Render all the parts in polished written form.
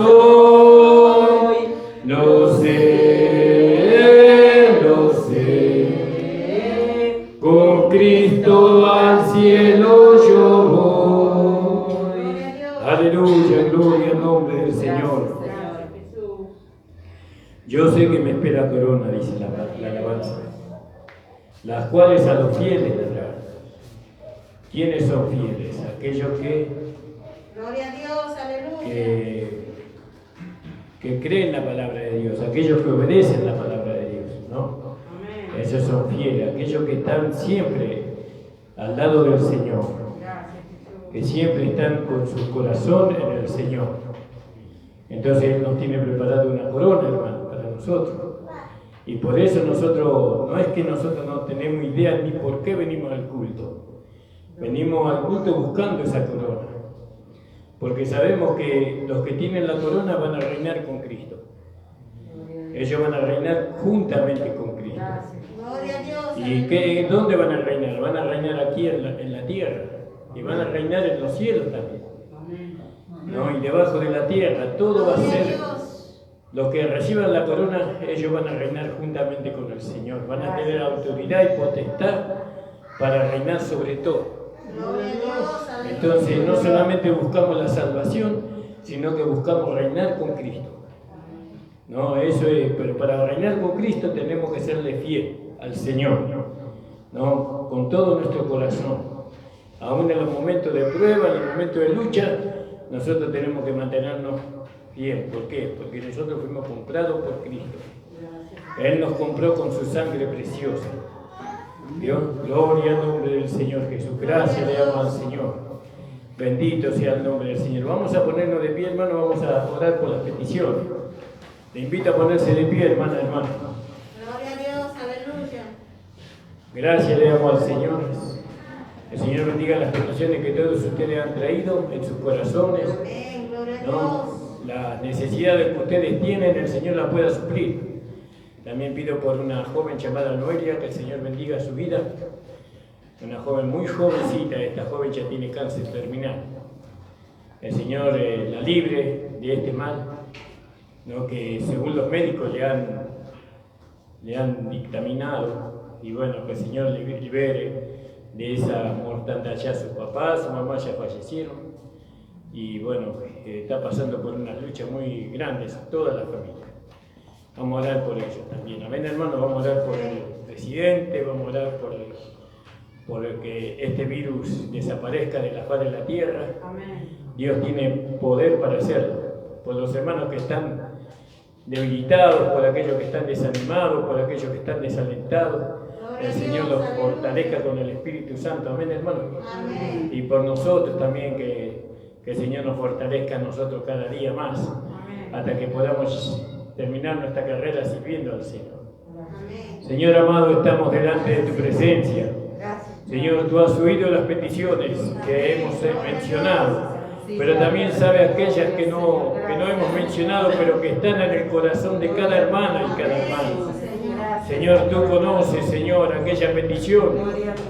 soy, lo sé, lo sé. Con Cristo al cielo yo voy. Aleluya, gloria al nombre del Señor. Yo sé que me espera corona, dice la alabanza, las cuales a los fieles dará. ¿Quiénes son fieles? Aquellos que, gloria a Dios, aleluya, que creen la palabra de Dios, aquellos que obedecen la palabra de Dios, ¿no? Amén. Esos son fieles, aquellos que están siempre al lado del Señor, que siempre están con su corazón en el Señor. Entonces Él nos tiene preparado una corona, hermano, para nosotros. Y por eso nosotros, no es que nosotros no tenemos idea ni por qué venimos al culto. Venimos al culto buscando esa corona. Porque sabemos que los que tienen la corona van a reinar con Cristo. Ellos van a reinar juntamente con Cristo. ¿Y dónde van a reinar? Van a reinar aquí en la tierra. Y van a reinar en los cielos también. ¿No? Y debajo de la tierra, todo va a ser, los que reciban la corona, ellos van a reinar juntamente con el Señor, van a tener autoridad y potestad para reinar sobre todo. Entonces no solamente buscamos la salvación, sino que buscamos reinar con Cristo. No, eso es, pero para reinar con Cristo tenemos que serle fiel al Señor, ¿no? Con todo nuestro corazón. Aún en los momentos de prueba, en los momentos de lucha, nosotros tenemos que mantenernos bien. ¿Por qué? Porque nosotros fuimos comprados por Cristo. Él nos compró con su sangre preciosa. ¿Vio? Gloria al nombre del Señor Jesús. Gracias le damos al Señor. Bendito sea el nombre del Señor. Vamos a ponernos de pie, hermano. Vamos a orar por las peticiones. Le invito a ponerse de pie, hermana. Gloria a Dios, aleluya. Gracias le damos al Señor. El Señor bendiga las peticiones que todos ustedes han traído en sus corazones. Amén, gloria a ¿No? Dios. Las necesidades que ustedes tienen, el Señor las pueda suplir. También pido por una joven llamada Noelia, que el Señor bendiga su vida. Una joven muy jovencita, esta joven ya tiene cáncer terminal. El Señor la libre de este mal, ¿no? Que según los médicos le han dictaminado. Y bueno, que el Señor le libere de esa mortandad. Ya su papá, su mamá ya fallecieron y bueno, está pasando por unas luchas muy grandes toda la familia. Vamos a orar por ellos también. Amén, hermano. Vamos a orar por el presidente, vamos a orar por que este virus desaparezca de la faz de la tierra. Amén. Dios tiene poder para hacerlo. Por los hermanos que están debilitados, por aquellos que están desanimados, por aquellos que están desalentados. El Señor los fortalezca con el Espíritu Santo. Amén, hermano. Amén. Y por nosotros también, que el Señor nos fortalezca a nosotros cada día más. Amén. Hasta que podamos terminar nuestra carrera sirviendo al Señor. Amén. Señor amado, estamos delante de tu presencia. Gracias. Señor, tú has oído las peticiones que hemos mencionado, pero también sabes aquellas que no hemos mencionado, pero que están en el corazón de cada hermana y cada hermano. Señor, tú conoces, Señor, aquella petición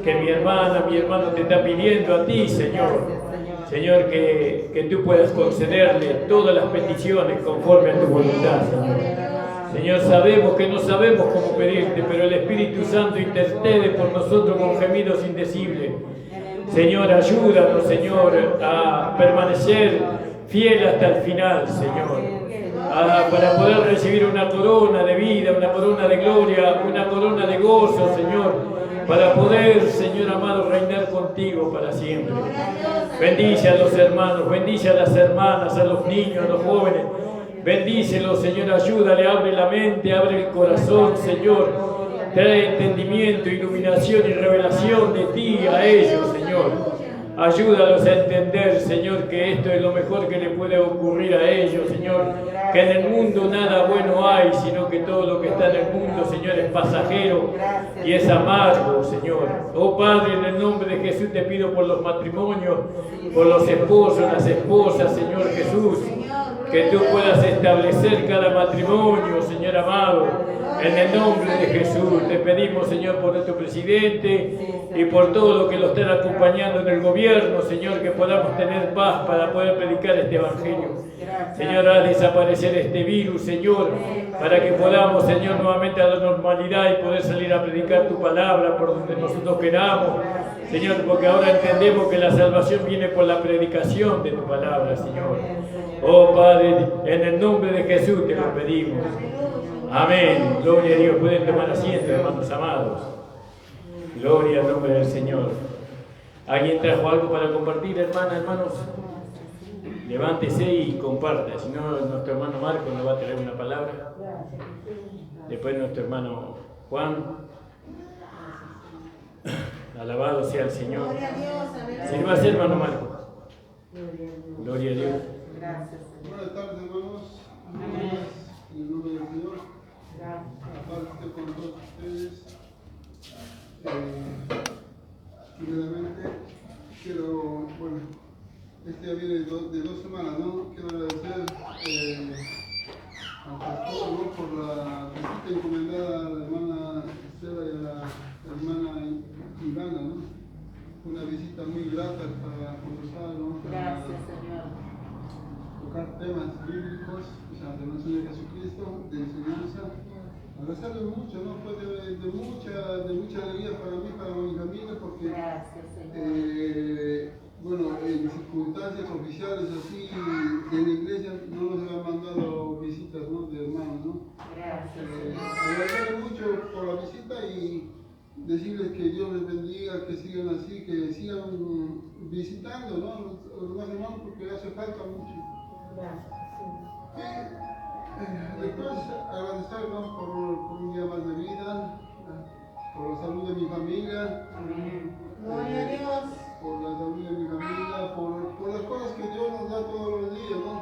que mi hermano te está pidiendo a ti, Señor. Señor, que tú puedas concederle todas las peticiones conforme a tu voluntad, Señor. Señor, sabemos que no sabemos cómo pedirte, pero el Espíritu Santo intercede por nosotros con gemidos indecibles. Señor, ayúdanos, Señor, a permanecer fiel hasta el final, Señor. Para poder recibir una corona de vida, una corona de gloria, una corona de gozo, Señor, para poder, Señor amado, reinar contigo para siempre. Bendice a los hermanos, bendice a las hermanas, a los niños, a los jóvenes. Bendícelos, Señor, ayúdale, abre la mente, abre el corazón, Señor. Trae entendimiento, iluminación y revelación de ti a ellos, Señor. Ayúdalos a entender, Señor, que esto es lo mejor que le puede ocurrir a ellos, Señor. Que en el mundo nada bueno hay, sino que todo lo que está en el mundo, Señor, es pasajero y es amargo, Señor. Oh Padre, en el nombre de Jesús te pido por los matrimonios, por los esposos, las esposas, Señor Jesús. Que tú puedas establecer cada matrimonio, Señor amado. En el nombre de Jesús te pedimos, Señor, por nuestro presidente y por todo lo que lo estén acompañando en el gobierno, Señor, que podamos tener paz para poder predicar este evangelio. Señor, haz desaparecer este virus, Señor, para que podamos, Señor, nuevamente a la normalidad y poder salir a predicar tu palabra por donde nosotros queramos. Señor, porque ahora entendemos que la salvación viene por la predicación de tu palabra, Señor. Oh Padre, en el nombre de Jesús te lo pedimos. Amén. Gloria a Dios. Pueden tomar asiento, hermanos amados. Gloria al nombre del Señor. ¿Alguien trajo algo para compartir, hermanos? Levántese y comparte. Si no, nuestro hermano Marco nos va a traer una palabra. Después nuestro hermano Juan. Alabado sea el Señor. Sírvase, hermano Marco. Gloria a Dios. Gracias, Señor. Buenas tardes, hermanos. Amén. En el nombre del Señor. Gracias. Aparte con todos ustedes. Primeramente, quiero, este ya viene de 2 semanas, ¿no? Quiero agradecer al pastor, ¿no? Por la visita encomendada a la hermana Estela y a la hermana Ivana, ¿no? Una visita muy grata para conversar, ¿no? Gracias, Señor. Tocar temas bíblicos, o sea, de nuestro Señor Jesucristo, de enseñanza. Agradecerle mucho, ¿no? Fue de mucha alegría para mí, para mi familia, porque Gracias, Señor. en circunstancias oficiales así de la iglesia no nos habían mandado visitas, ¿no? De hermanos, ¿no? Gracias, Señor. Agradecerle mucho por la visita y decirles que Dios les bendiga, que sigan así, que sigan visitando, ¿no? Los demás hermanos, porque hace falta mucho. Después agradecernos por un día más de vida, por la salud de mi familia, Gloria a Dios. por la salud de mi familia, por las cosas que Dios nos da todos los días, ¿no?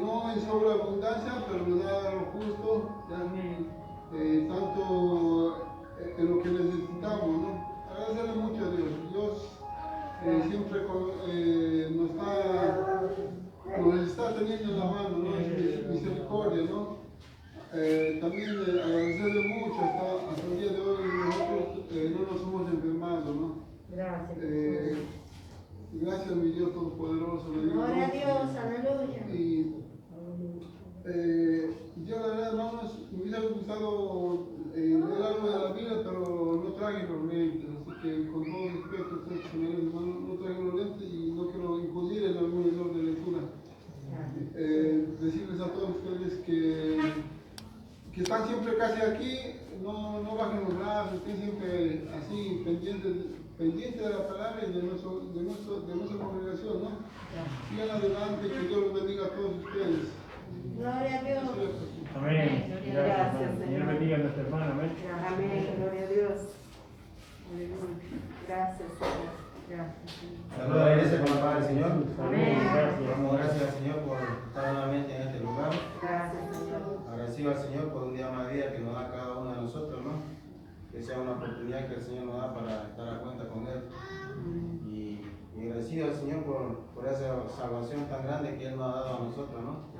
No en sobreabundancia, pero nos da lo justo, tanto en lo que necesitamos, ¿no? Agradecerle mucho a Dios. Dios siempre nos está teniendo en la mano, ¿no? Es misericordia, ¿no? También agradecerle mucho hasta el día de hoy nosotros no nos hemos enfermado, ¿no? Gracias. Gracias mi Dios Todopoderoso. Gloria a Dios, aleluya. Y yo la verdad, hermanos, me hubiera gustado leer algo de la Biblia, pero no traje los lentes, así que con todo respeto a ustedes, señores hermanos, no traje los lentes y no quiero incudir en algún error de lectura. Decirles a todos ustedes que están siempre casi aquí, no bajen los brazos, estén siempre así pendientes de la palabra y de nuestra congregación, ¿no? Sigan adelante, que Dios los bendiga a todos ustedes. Gloria a Dios. Amén. Gracias, Señor. Señor. Dios bendiga a nuestro hermano. Amén. Amén. Gloria a Dios. Aleluya. Gracias, Señor. Gracias, Señor. Saludos a la iglesia con la paz del Señor. Amén. Damos gracias al Señor por estar nuevamente en este lugar. Gracias, Señor. Agradecido al Señor por un día más de vida que nos da cada uno de nosotros, ¿no? Que sea una oportunidad que el Señor nos da para estar a cuenta con Él. Y agradecido al Señor por esa salvación tan grande que Él nos ha dado a nosotros, ¿no?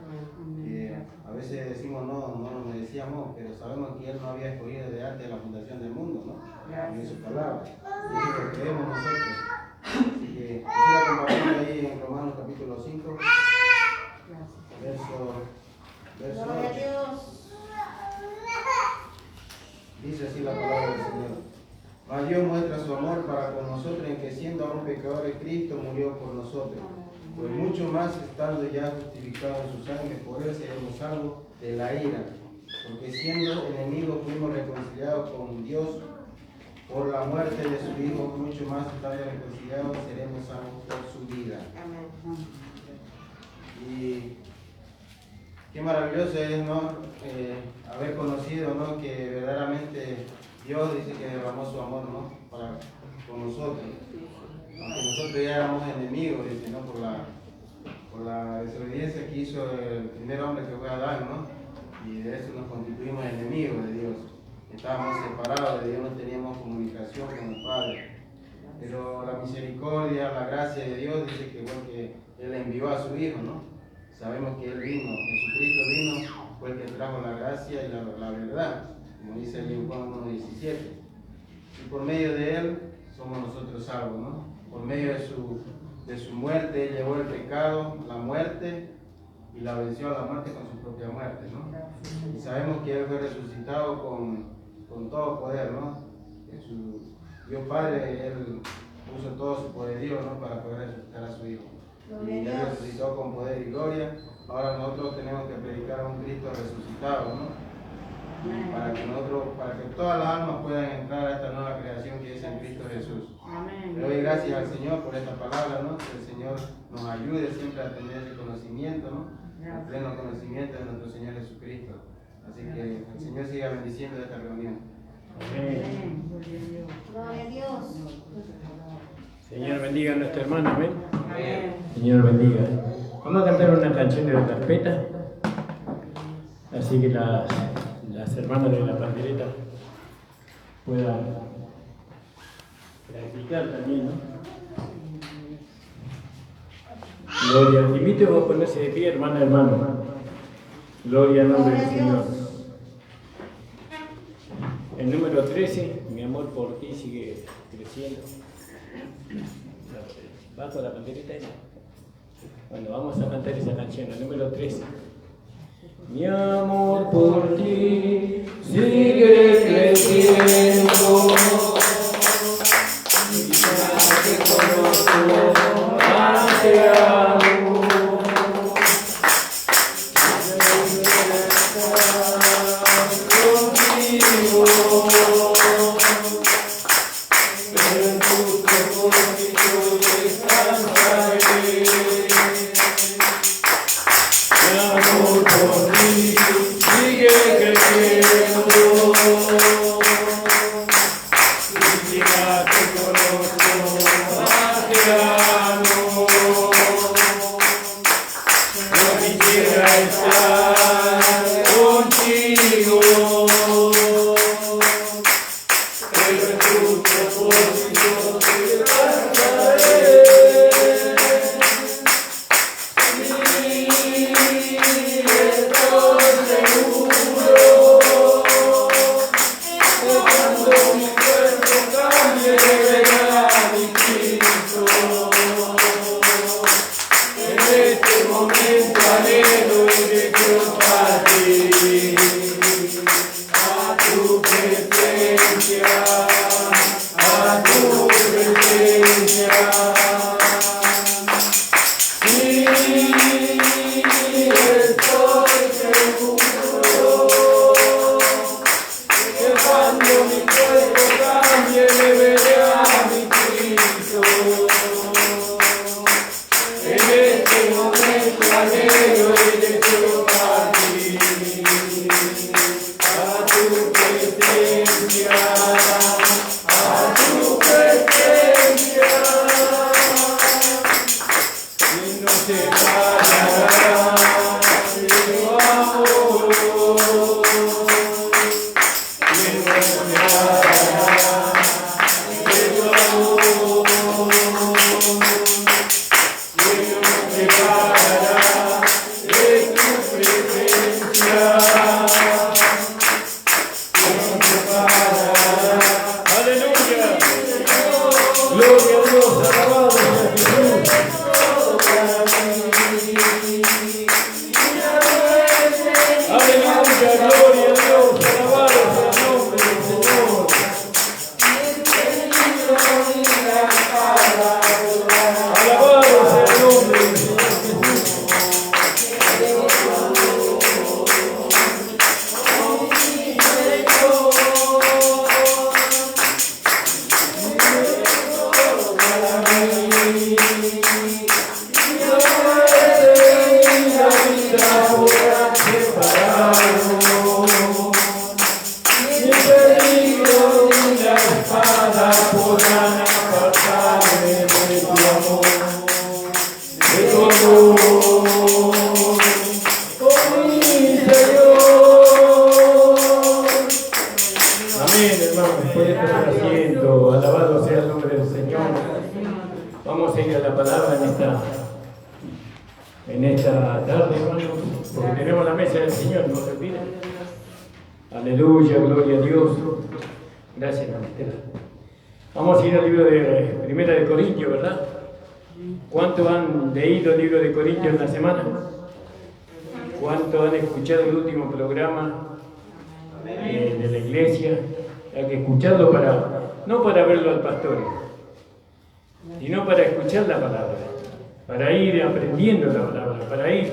Que a veces decimos no lo merecíamos, pero sabemos que Él nos había escogido desde antes de la fundación del mundo, ¿no? En su palabra. Y eso lo creemos nosotros. Así que quisiera compartir ahí en Romanos capítulo 5, verso Gloria a 8. Dios. Dice así la palabra del Señor. Mas Dios muestra su amor para con nosotros en que siendo aún pecadores Cristo murió por nosotros. Pues mucho más estando ya justificados en su sangre, por Él seremos salvos de la ira. Porque siendo enemigos fuimos reconciliados con Dios por la muerte de su Hijo, mucho más estando reconciliados seremos salvos por su vida. Amén. Y qué maravilloso es, ¿no? Haber conocido, ¿no? Que verdaderamente Dios dice que derramó su amor, ¿no? Con nosotros. Aunque nosotros ya éramos enemigos, dice, ¿no? Por la desobediencia que hizo el primer hombre que fue Adán, ¿no? Y de eso nos constituimos enemigos de Dios. Estábamos separados de Dios, no teníamos comunicación con el Padre. Pero la misericordia, la gracia de Dios dice que, bueno, que Él envió a su Hijo, ¿no? Sabemos que Él vino, Jesucristo vino fue el que trajo la gracia y la verdad, como dice ahí en Juan 1:17. Y por medio de Él somos nosotros salvos, ¿no? Por medio de su muerte, Él llevó el pecado, la muerte, y la venció a la muerte con su propia muerte, ¿no? Y sabemos que Él fue resucitado con todo poder, ¿no? Que su Dios Padre, Él puso todo su poderío, ¿no? Para poder resucitar a su Hijo. Y Él resucitó con poder y gloria. Ahora nosotros tenemos que predicar a un Cristo resucitado, ¿no? Para que todas las almas puedan entrar a esta nueva creación que es en Cristo Jesús. Amén. Le doy gracias al Señor por esta palabra, ¿no? Que el Señor nos ayude siempre a tener ese conocimiento, ¿no? El pleno conocimiento de nuestro Señor Jesucristo. Así que el Señor siga bendiciendo esta reunión. Amén. Gloria a Dios. Señor bendiga a nuestro hermano, amén. Amén. Señor bendiga. Vamos a cantar una canción de la carpeta. Así que las hermanas de la pandereta puedan practicar también, ¿no? Gloria. Te invito a ponerse de pie, hermana, hermano. Gloria al nombre del Señor. El número 13, mi amor por ti sigue creciendo. Bajo la pandereta. Cuando vamos a cantar esa canción, el número 13. Mi amor por ti sigue creciendo. Y ya te conozco, más te amo. Contigo, pero en tu propósito descansaré. Mi amor por ti sigue creciendo. Y ya te conozco, más te amo. Yo quisiera estar contigo, pero en tu propósito descansaré. esta tarde, hermanos, porque tenemos la mesa del Señor, no se olviden. Aleluya, gloria a Dios. Gracias, hermano. Vamos a ir al libro de Primera de Corintios, ¿verdad? ¿Cuántos han leído el libro de Corintios en la semana? ¿Cuántos han escuchado el último programa de la iglesia? Hay que escucharlo no para verlo al pastor, sino para escuchar la palabra, para ir aprendiendo la palabra, para ir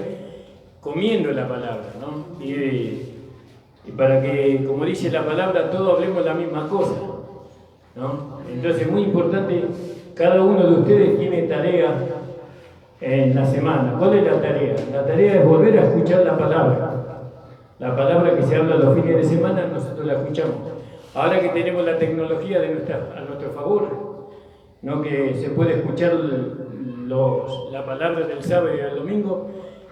comiendo la palabra, ¿no? Y para que, como dice la palabra, todos hablemos la misma cosa, ¿no? Entonces es muy importante, cada uno de ustedes tiene tarea en la semana. ¿Cuál es la tarea? La tarea es volver a escuchar la palabra que se habla los fines de semana, nosotros la escuchamos. Ahora que tenemos la tecnología a nuestro favor, ¿no? Que se puede escuchar la palabra del sábado y del domingo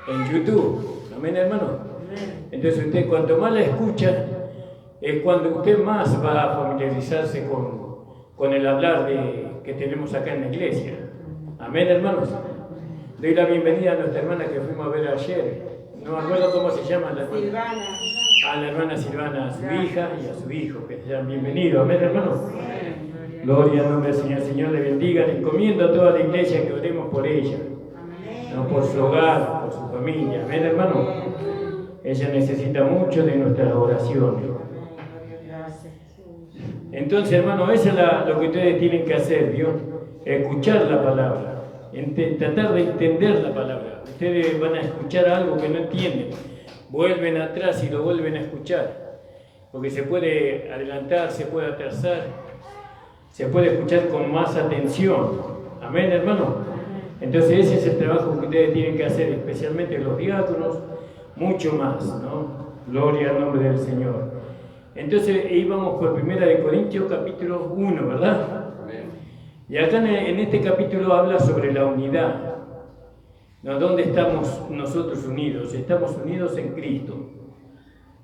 en YouTube. Amén, hermano. Entonces usted cuanto más la escucha, es cuando usted más va a familiarizarse con el hablar que tenemos acá en la iglesia. Amén, hermanos. Doy la bienvenida a nuestra hermana que fuimos a ver ayer. No me acuerdo cómo se llama la hermana. Silvana. A la hermana Silvana, a su hija y a su hijo, que sean bienvenidos. Amén, hermanos. Gloria al nombre del Señor. Señor le bendiga. Le encomiendo a toda la iglesia que oremos por ella. No por su hogar, por su familia. Amén, hermano. Ella necesita mucho de nuestra oración. Entonces, hermano, eso es lo que ustedes tienen que hacer, ¿vio? Escuchar la palabra. Tratar de entender la palabra. Ustedes van a escuchar algo que no entienden. Vuelven atrás y lo vuelven a escuchar. Porque se puede adelantar, se puede atrasar. Se puede escuchar con más atención. Amén, hermano. Entonces ese es el trabajo que ustedes tienen que hacer, especialmente los diáconos, mucho más, ¿no? Gloria al nombre del Señor. Entonces íbamos por 1 Corintios capítulo 1, ¿verdad? Y acá en este capítulo habla sobre la unidad, ¿no? ¿Dónde estamos nosotros unidos? Estamos unidos en Cristo.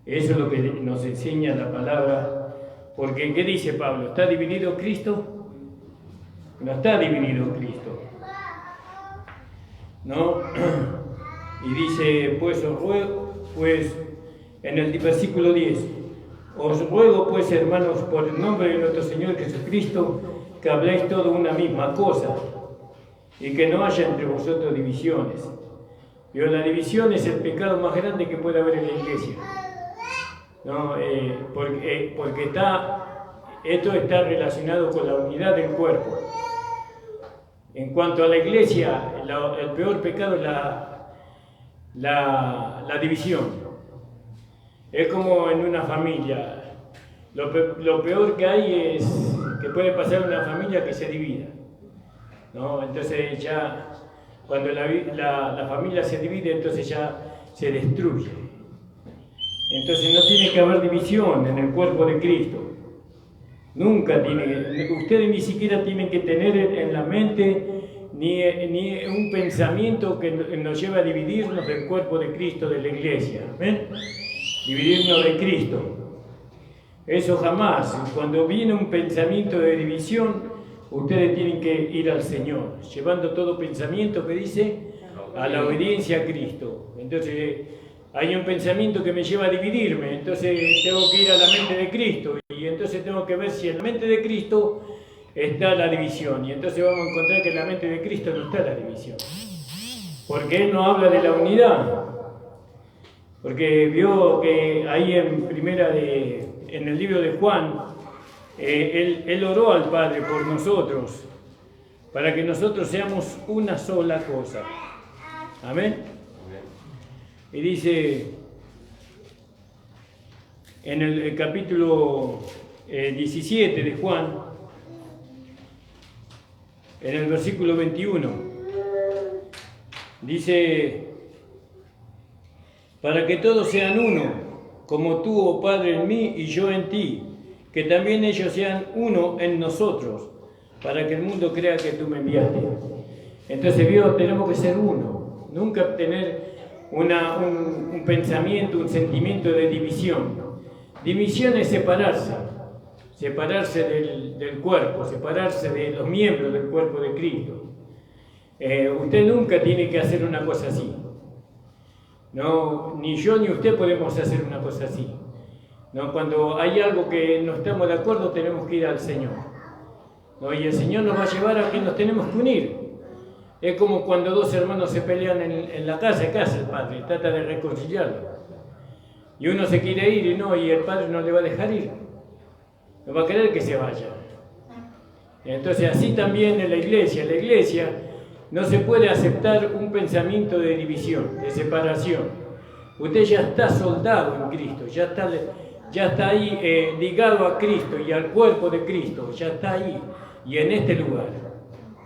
Eso es lo que nos enseña la palabra. Porque, ¿qué dice Pablo? ¿Está dividido Cristo? No está dividido Cristo, ¿no? Y dice, pues os ruego, en el versículo 10, os ruego pues, hermanos, por el nombre de nuestro Señor Jesucristo, que habléis todo una misma cosa, y que no haya entre vosotros divisiones. Pero la división es el pecado más grande que puede haber en la iglesia, ¿no? Porque esto está relacionado con la unidad del cuerpo. En cuanto a la iglesia, el peor pecado es la división. Es como en una familia. Lo peor que hay es que puede pasar en una familia que se divida, ¿no? Entonces ya, cuando la familia se divide, entonces ya se destruye. Entonces no tiene que haber división en el cuerpo de Cristo. Nunca ustedes ni siquiera tienen que tener en la mente ni un pensamiento que nos lleve a dividirnos del cuerpo de Cristo, de la iglesia. ¿Ven? Dividirnos de Cristo. Eso jamás. Cuando viene un pensamiento de división, ustedes tienen que ir al Señor, llevando todo pensamiento que dice a la obediencia a Cristo. Entonces, hay un pensamiento que me lleva a dividirme, entonces tengo que ir a la mente de Cristo, y entonces tengo que ver si en la mente de Cristo está la división, y entonces vamos a encontrar que en la mente de Cristo no está la división, porque Él no habla de la unidad, porque vio que ahí en el libro de Juan, él oró al Padre por nosotros, para que nosotros seamos una sola cosa. Amén. Y dice en el capítulo 17 de Juan, en el versículo 21, dice, para que todos sean uno, como tú, oh Padre, en mí y yo en ti, que también ellos sean uno en nosotros, para que el mundo crea que tú me enviaste. Entonces, tenemos que ser uno, nunca tener un pensamiento, un sentimiento de división. División es separarse del cuerpo, separarse de los miembros del cuerpo de Cristo. Usted nunca tiene que hacer una cosa así. No, ni yo ni usted podemos hacer una cosa así. No, cuando hay algo que no estamos de acuerdo, tenemos que ir al Señor. No, y el Señor nos va a llevar a que nos tenemos que unir. Es como cuando dos hermanos se pelean en la casa, ¿qué hace el padre? Trata de reconciliarlo. Y uno se quiere ir y el padre no le va a dejar ir. No va a querer que se vaya. Entonces así también en la iglesia no se puede aceptar un pensamiento de división, de separación. Usted ya está soldado en Cristo, ya está ahí ligado a Cristo y al cuerpo de Cristo, ya está ahí y en este lugar.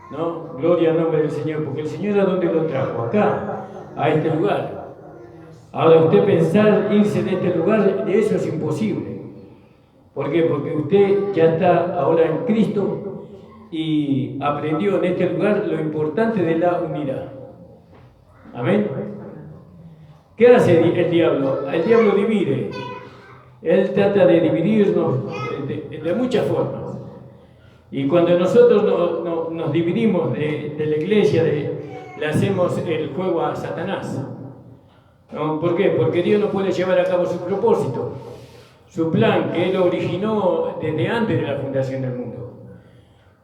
¿No? Gloria al nombre del Señor, porque el Señor ¿a dónde lo trajo? Acá, a este lugar. Ahora usted pensar irse de este lugar, eso es imposible. ¿Por qué? Porque usted ya está ahora en Cristo y aprendió en este lugar lo importante de la unidad. Amén. ¿Qué hace el diablo? El diablo divide. Él trata de dividirnos de muchas formas. Y cuando nosotros nos dividimos de la iglesia, le hacemos el juego a Satanás. ¿No? ¿Por qué? Porque Dios no puede llevar a cabo su propósito, su plan que Él originó desde antes de la fundación del mundo.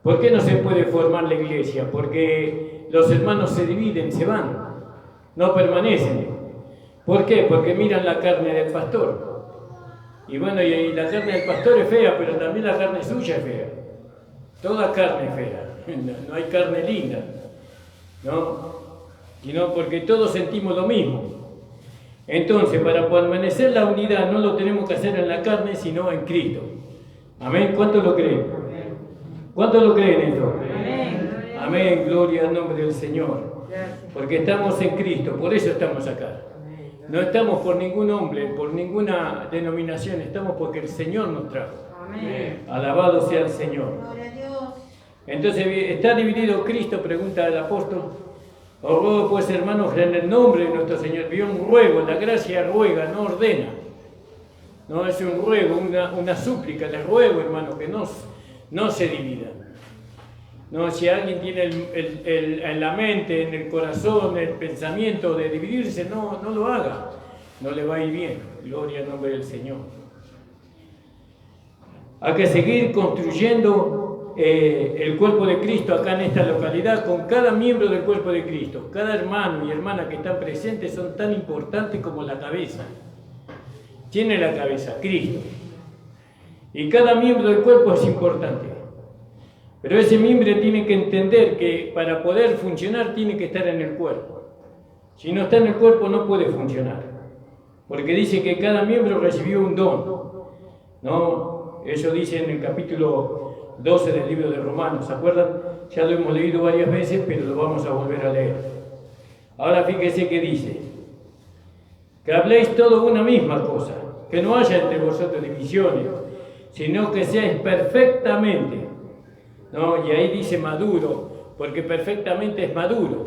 ¿Por qué no se puede formar la iglesia? Porque los hermanos se dividen, se van, no permanecen. ¿Por qué? Porque miran la carne del pastor. Y bueno, y la carne del pastor es fea, pero también la carne suya es fea. Toda carne es fea, no hay carne linda, ¿no? Sino porque todos sentimos lo mismo. Entonces, para permanecer la unidad no lo tenemos que hacer en la carne, sino en Cristo. Amén. ¿Cuántos lo creen? ¿Cuántos lo creen esto? Amén. Amén. Gloria al nombre del Señor. Porque estamos en Cristo, por eso estamos acá. No estamos por ningún hombre, por ninguna denominación, estamos porque el Señor nos trajo. Amén. Alabado sea el Señor. Gloria a Dios. Entonces, ¿está dividido Cristo? Pregunta el apóstol. Os ruego pues, hermanos, en el nombre de nuestro Señor. Vio un ruego, la gracia ruega, no ordena. No es un ruego, una súplica. Les ruego, hermanos, que no se dividan. No, si alguien tiene en la mente, en el corazón, el pensamiento de dividirse, no lo haga. No le va a ir bien. Gloria al nombre del Señor. Hay que seguir construyendo el cuerpo de Cristo acá en esta localidad con cada miembro del cuerpo de Cristo. Cada hermano y hermana que están presentes son tan importantes como la cabeza. Tiene la cabeza, Cristo. Y cada miembro del cuerpo es importante. Pero ese miembro tiene que entender que para poder funcionar tiene que estar en el cuerpo. Si no está en el cuerpo no puede funcionar. Porque dice que cada miembro recibió un don. ¿No? Eso dice en el capítulo 12 del libro de Romanos. ¿Se acuerdan? Ya lo hemos leído varias veces, pero lo vamos a volver a leer. Ahora fíjese que dice. Que habléis todo una misma cosa. Que no haya entre vosotros divisiones, sino que seáis perfectamente. ¿No? Y ahí dice maduro, porque perfectamente es maduro.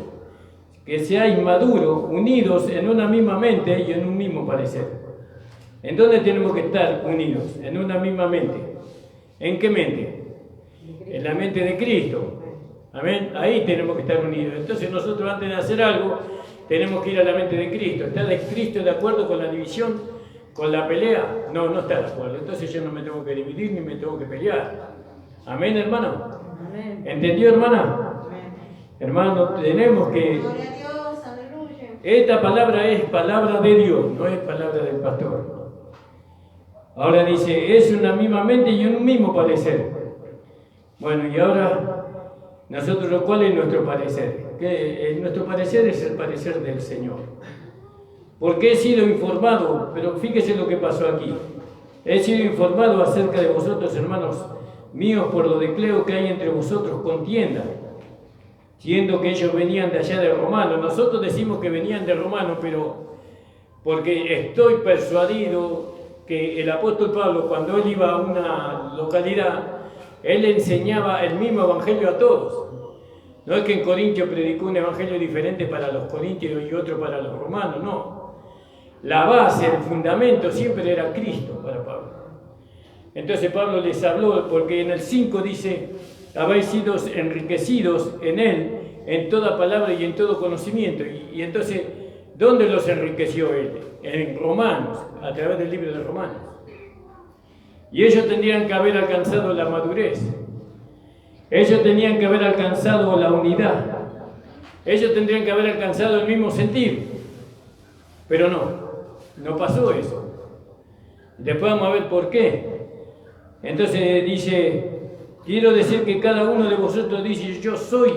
Que seáis maduros, unidos en una misma mente y en un mismo parecer. ¿En dónde tenemos que estar unidos? En una misma mente. ¿En qué mente? En la mente de Cristo. Amén. Ahí tenemos que estar unidos. Entonces nosotros antes de hacer algo, tenemos que ir a la mente de Cristo. ¿Está Cristo de acuerdo con la división? ¿Con la pelea? No está de acuerdo. Entonces yo no me tengo que dividir ni me tengo que pelear. Amén, hermano. Amén. ¿Entendió, hermana? Amén. Hermano, tenemos que... Gloria a Dios, aleluya. Esta palabra es palabra de Dios, no es palabra del pastor. Ahora dice, es una misma mente y un mismo parecer. Bueno, y ahora, nosotros, ¿cuál es nuestro parecer? Nuestro parecer es el parecer del Señor. Porque he sido informado, pero fíjese lo que pasó aquí. He sido informado acerca de vosotros, hermanos míos, por lo de Cleo que hay entre vosotros contienda, siendo que ellos venían de allá de Romano. Nosotros decimos que venían de Romano, pero porque estoy persuadido que el apóstol Pablo, cuando él iba a una localidad, él enseñaba el mismo evangelio a todos. No es que en Corintio predicó un evangelio diferente para los corintios y otro para los romanos, no. La base, el fundamento siempre era Cristo para Pablo. Entonces Pablo les habló, porque en el 5 dice, habéis sido enriquecidos en él, en toda palabra y en todo conocimiento. Y entonces ¿Dónde los enriqueció Él? En Romanos, a través del libro de Romanos. Y ellos tendrían que haber alcanzado la madurez. Ellos tenían que haber alcanzado la unidad. Ellos tendrían que haber alcanzado el mismo sentir. Pero no pasó eso. Después vamos a ver por qué. Entonces dice, quiero decir que cada uno de vosotros dice, yo soy.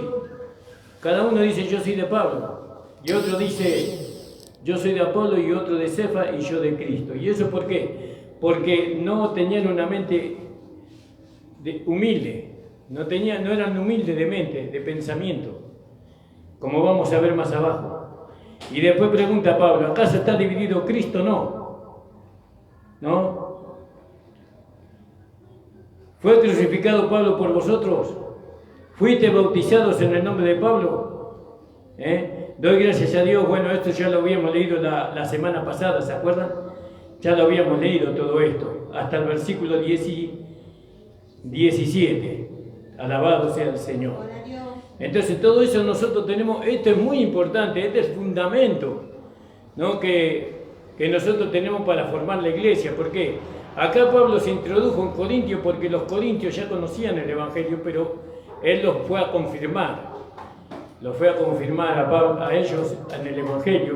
Cada uno dice, yo soy de Pablo. Y otro dice, yo soy de Apolo, y otro de Cefa, y yo de Cristo. ¿Y eso por qué? Porque no tenían una mente humilde. No eran humildes de mente, de pensamiento. Como vamos a ver más abajo. Y después pregunta Pablo, ¿acaso está dividido Cristo? ¿No? ¿Fue crucificado Pablo por vosotros? ¿Fuiste bautizados en el nombre de Pablo? Doy gracias a Dios. Bueno, esto ya lo habíamos leído la semana pasada, ¿se acuerdan? Ya lo habíamos leído todo esto, hasta el versículo 17. Alabado sea el Señor. Entonces todo eso nosotros tenemos, esto es muy importante, este es el fundamento, ¿no? que nosotros tenemos para formar la iglesia. ¿Por qué? Acá Pablo se introdujo en Corintios porque los corintios ya conocían el Evangelio, pero él los fue a confirmar. Los fue a confirmar a ellos en el Evangelio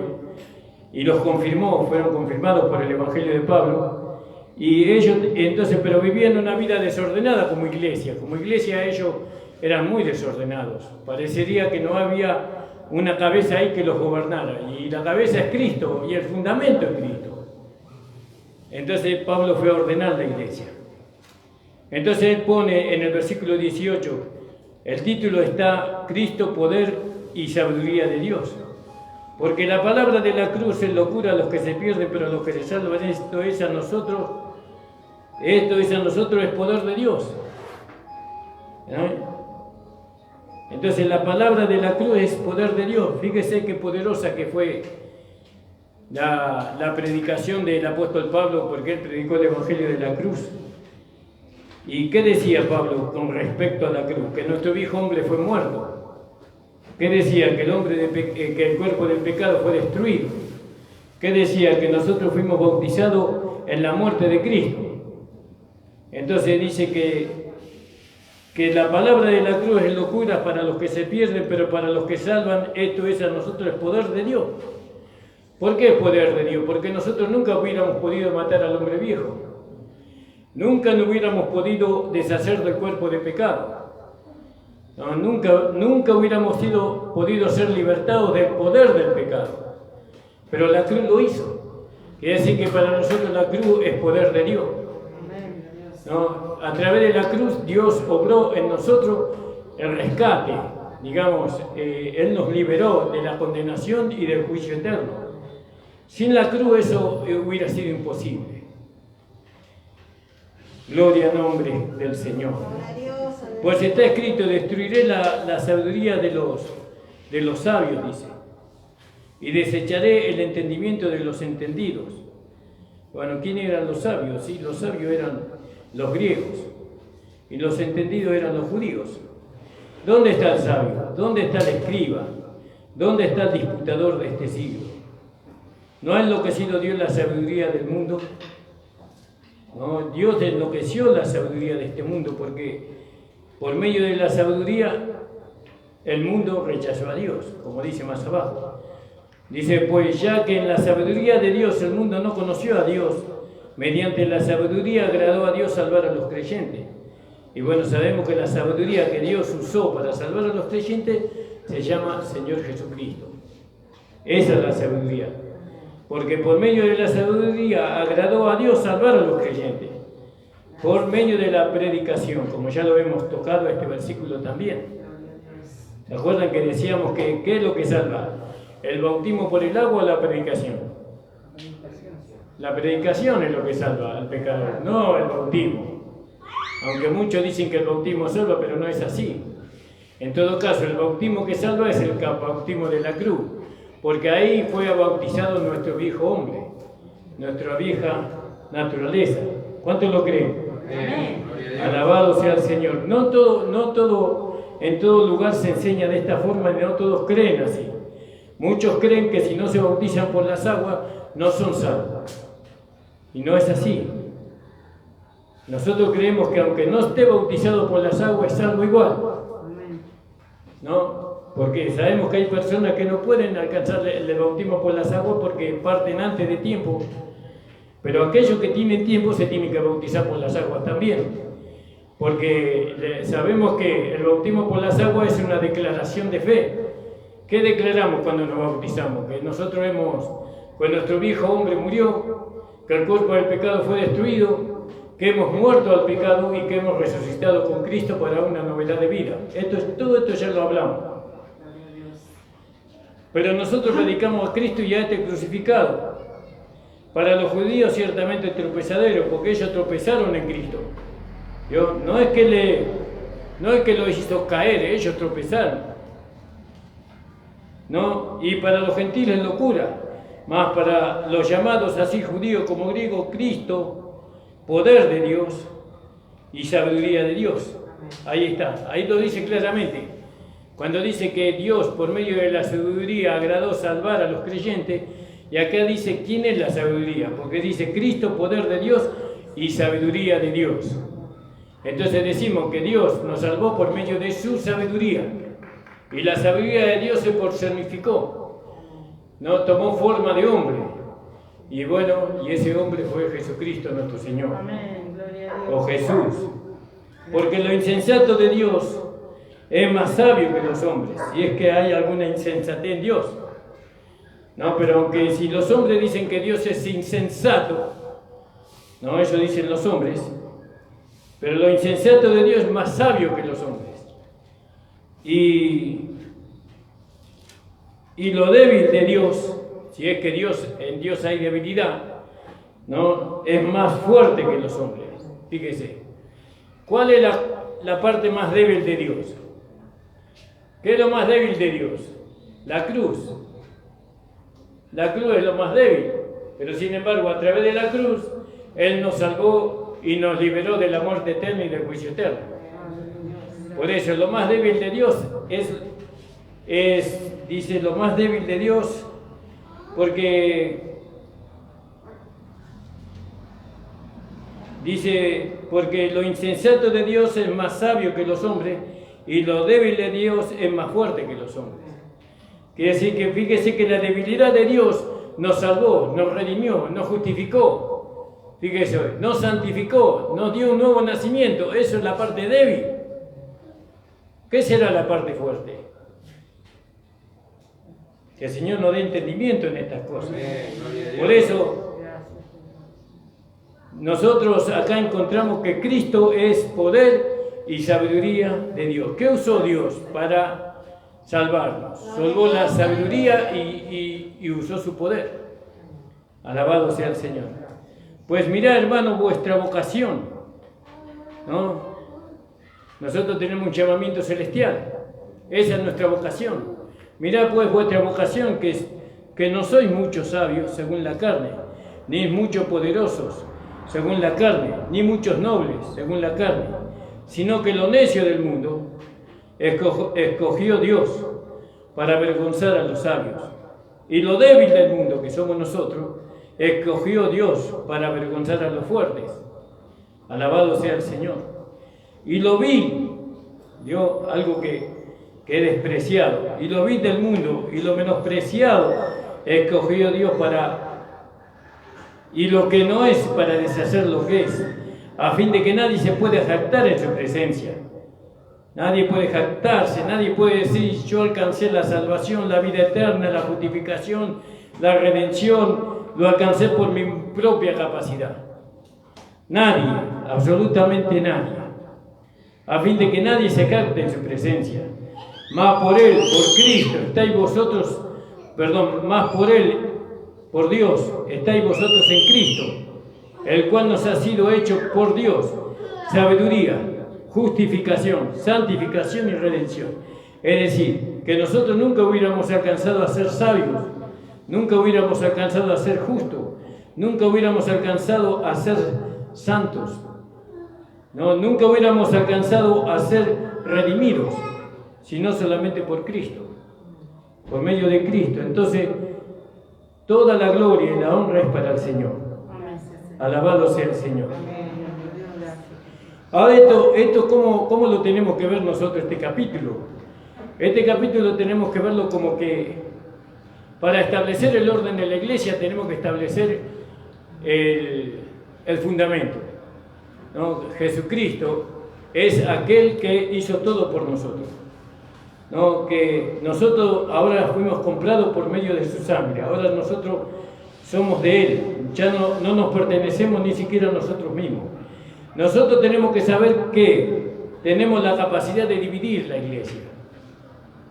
y los confirmó, fueron confirmados por el Evangelio de Pablo. Y ellos, entonces, pero vivían una vida desordenada como iglesia. Como iglesia ellos eran muy desordenados. Parecería que no había una cabeza ahí que los gobernara. Y la cabeza es Cristo y el fundamento es Cristo. Entonces Pablo fue a ordenar la iglesia. Entonces él pone en el versículo 18, el título está Cristo, poder y sabiduría de Dios. Porque la palabra de la cruz es locura a los que se pierden, pero a los que se salvan, esto es a nosotros es poder de Dios. Entonces la palabra de la cruz es poder de Dios. Fíjese qué poderosa que fue la predicación del apóstol Pablo, porque él predicó el evangelio de la cruz. ¿Y qué decía Pablo con respecto a la cruz? Que nuestro viejo hombre fue muerto. ¿Qué decía? Que el cuerpo del pecado fue destruido. ¿Qué decía? Que nosotros fuimos bautizados en la muerte de Cristo. Entonces dice que la palabra de la cruz es locura para los que se pierden, pero para los que salvan, esto es a nosotros el poder de Dios. ¿Por qué es poder de Dios? Porque nosotros nunca hubiéramos podido matar al hombre viejo. Nunca no hubiéramos podido deshacer del cuerpo de pecado. No, nunca hubiéramos podido ser libertados del poder del pecado. Pero la cruz lo hizo. Quiere decir que para nosotros la cruz es poder de Dios. ¿No? A través de la cruz Dios obró en nosotros el rescate. Digamos, Él nos liberó de la condenación y del juicio eterno. Sin la cruz eso hubiera sido imposible. Gloria al nombre del Señor. Pues está escrito, destruiré la sabiduría de los sabios, dice, y desecharé el entendimiento de los entendidos. Bueno, ¿quiénes eran los sabios? Sí, los sabios eran los griegos, y los entendidos eran los judíos. ¿Dónde está el sabio? ¿Dónde está el escriba? ¿Dónde está el disputador de este siglo? ¿No ha enloquecido Dios la sabiduría del mundo? No, Dios enloqueció la sabiduría de este mundo porque por medio de la sabiduría el mundo rechazó a Dios, como dice más abajo. Dice, pues ya que en la sabiduría de Dios el mundo no conoció a Dios, mediante la sabiduría agradó a Dios salvar a los creyentes. Y bueno, sabemos que la sabiduría que Dios usó para salvar a los creyentes se llama Señor Jesucristo. Esa es la sabiduría. Porque por medio de la sabiduría agradó a Dios salvar a los creyentes. Por medio de la predicación, como ya lo hemos tocado este versículo también. ¿Se acuerdan que decíamos que qué es lo que salva? ¿El bautismo por el agua o la predicación? La predicación es lo que salva al pecador, no el bautismo. Aunque muchos dicen que el bautismo salva, pero no es así. En todo caso, el bautismo que salva es el bautismo de la cruz. Porque ahí fue bautizado nuestro viejo hombre, nuestra vieja naturaleza. ¿Cuántos lo creen? Amén. Alabado sea el Señor. No todo, en todo lugar se enseña de esta forma y no todos creen así. Muchos creen que si no se bautizan por las aguas, no son salvos. Y no es así. Nosotros creemos que aunque no esté bautizado por las aguas, es salvo igual. ¿No? Porque sabemos que hay personas que no pueden alcanzar el bautismo por las aguas porque parten antes de tiempo. Pero aquellos que tienen tiempo se tienen que bautizar por las aguas también. Porque sabemos que el bautismo por las aguas es una declaración de fe. ¿Qué declaramos cuando nos bautizamos? Que nosotros que nuestro viejo hombre murió, que el cuerpo del pecado fue destruido, que hemos muerto al pecado y que hemos resucitado con Cristo para una novedad de vida. Todo esto ya lo hablamos. Pero nosotros predicamos a Cristo y a este crucificado. Para los judíos ciertamente tropezadero, porque ellos tropezaron en Cristo. No es que lo hizo caer, ellos tropezaron. ¿No? Y para los gentiles locura, más para los llamados así judíos como griegos, Cristo, poder de Dios y sabiduría de Dios. Ahí está, ahí lo dice claramente. Cuando dice que Dios por medio de la sabiduría agradó salvar a los creyentes, y acá dice quién es la sabiduría, porque dice Cristo, poder de Dios y sabiduría de Dios. Entonces decimos que Dios nos salvó por medio de su sabiduría. Y la sabiduría de Dios se personificó, no tomó forma de hombre. Y bueno, y ese hombre fue Jesucristo nuestro Señor. Amén. Gloria a Dios. O Jesús. Porque lo insensato de Dios es más sabio que los hombres. Si es que hay alguna insensatez en Dios. No, pero aunque si los hombres dicen que Dios es insensato, no, eso dicen los hombres. Pero lo insensato de Dios es más sabio que los hombres. Y lo débil de Dios, si es que en Dios hay debilidad, ¿no? Es más fuerte que los hombres. Fíjese, ¿cuál es la parte más débil de Dios? ¿Qué es lo más débil de Dios? La cruz. La cruz es lo más débil, pero sin embargo a través de la cruz Él nos salvó y nos liberó de la muerte eterna y del juicio eterno. Por eso lo más débil de Dios dice lo más débil de Dios, porque dice, porque lo insensato de Dios es más sabio que los hombres y lo débil de Dios es más fuerte que los hombres. Quiere decir que fíjese que la debilidad de Dios nos salvó, nos redimió, nos justificó, fíjese, nos santificó, nos dio un nuevo nacimiento. Eso es la parte débil. ¿Qué será la parte fuerte? Que el Señor nos dé entendimiento en estas cosas. Por eso, nosotros acá encontramos que Cristo es poder y sabiduría de Dios. ¿Qué usó Dios para salvarnos? Salvó la sabiduría y usó su poder. Alabado sea el Señor. Pues mirad, hermano, vuestra vocación, ¿no? Nosotros tenemos un llamamiento celestial. Esa es nuestra vocación. Mirad pues vuestra vocación, que no sois muchos sabios según la carne, ni muchos poderosos según la carne, ni muchos nobles según la carne, sino que lo necio del mundo escogió Dios para avergonzar a los sabios. Y lo débil del mundo, que somos nosotros, escogió Dios para avergonzar a los fuertes. Alabado sea el Señor. Y lo vil, dio algo que es despreciado, y lo vil del mundo, y lo menospreciado, escogió Dios y lo que no es para deshacer lo que es, a fin de que nadie se pueda jactar en su presencia. Nadie puede jactarse, nadie puede decir, yo alcancé la salvación, la vida eterna, la justificación, la redención, lo alcancé por mi propia capacidad. Nadie, absolutamente nadie. A fin de que nadie se jacte en su presencia. Más por Él, por Cristo, estáis vosotros, más por Él, por Dios, estáis vosotros en Cristo, el cual nos ha sido hecho por Dios, sabiduría, justificación, santificación y redención. Es decir, que nosotros nunca hubiéramos alcanzado a ser sabios, nunca hubiéramos alcanzado a ser justos, nunca hubiéramos alcanzado a ser santos, no, nunca hubiéramos alcanzado a ser redimidos, sino solamente por Cristo. por medio de Cristo. Entonces, toda la gloria y la honra es para el Señor. Alabado sea el Señor. Ahora esto ¿cómo lo tenemos que ver nosotros este capítulo? Este capítulo tenemos que verlo como que para establecer el orden de la iglesia tenemos que establecer el fundamento, ¿no? Jesucristo es aquel que hizo todo por nosotros, ¿no? Que nosotros ahora fuimos comprados por medio de su sangre, ahora nosotros somos de Él, ya no nos pertenecemos ni siquiera a nosotros mismos. Nosotros tenemos que saber que tenemos la capacidad de dividir la iglesia.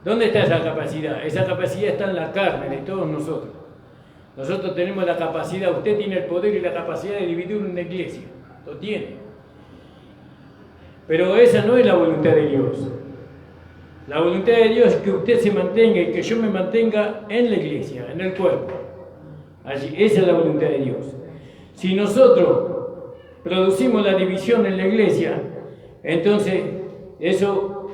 ¿Dónde está esa capacidad? Esa capacidad está en la carne de todos nosotros. Nosotros tenemos la capacidad, usted tiene el poder y la capacidad de dividir una iglesia, lo tiene. Pero esa no es la voluntad de Dios. La voluntad de Dios es que usted se mantenga y que yo me mantenga en la iglesia, en el cuerpo. Allí, esa es la voluntad de Dios. Si nosotros producimos la división en la iglesia, entonces eso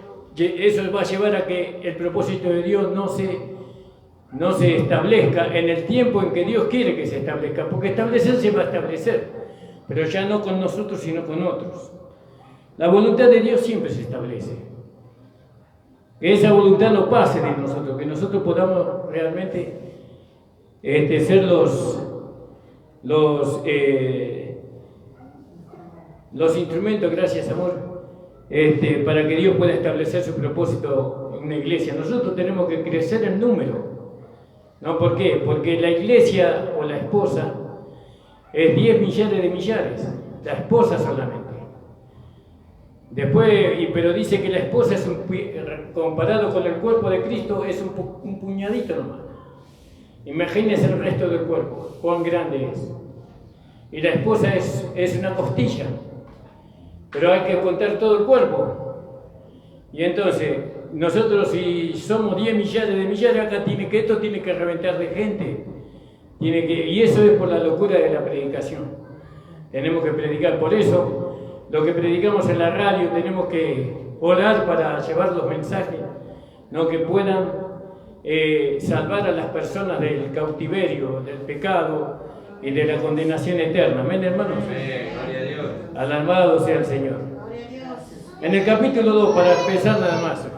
va a llevar a que el propósito de Dios no se establezca en el tiempo en que Dios quiere que se establezca, porque establecerse va a establecer, pero ya no con nosotros, sino con otros. La voluntad de Dios siempre se establece. Que esa voluntad no pase de nosotros, que nosotros podamos realmente ser los instrumentos, gracias amor, para que Dios pueda establecer su propósito en una iglesia. Nosotros tenemos que crecer en número, ¿no? ¿Por qué? Porque la iglesia o la esposa es 10 millares de millares, la esposa solamente. Después, pero dice que la esposa es comparado con el cuerpo de Cristo, es un puñadito nomás. Imagínense el resto del cuerpo, cuán grande es. Y la esposa es una costilla, pero hay que contar todo el cuerpo. Y entonces, nosotros si somos 10 millares de millares, acá esto tiene que reventar de gente. Y eso es por la locura de la predicación. Tenemos que predicar, por eso lo que predicamos en la radio tenemos que orar para llevar los mensajes, ¿no? Que puedan salvar a las personas del cautiverio, del pecado y de la condenación eterna. Amén, hermanos. Amén. Gloria a Dios. Alabado sea el Señor. En el capítulo 2, para empezar nada más.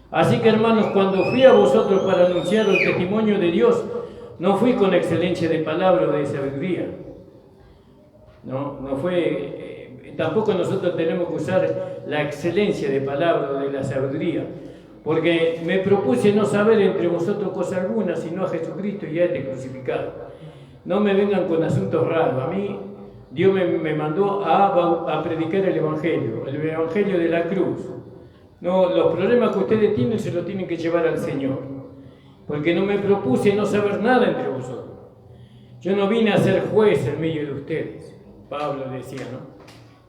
Así que, hermanos, cuando fui a vosotros para anunciar el testimonio de Dios, no fui con excelencia de palabra o de sabiduría. No fue... Tampoco nosotros tenemos que usar la excelencia de palabra o de la sabiduría, porque me propuse no saber entre vosotros cosa alguna, sino a Jesucristo y a este crucificado. No me vengan con asuntos raros. A mí Dios me mandó a predicar el Evangelio de la cruz. No, los problemas que ustedes tienen se los tienen que llevar al Señor, porque no me propuse no saber nada entre vosotros. Yo no vine a ser juez en medio de ustedes, Pablo decía, ¿no?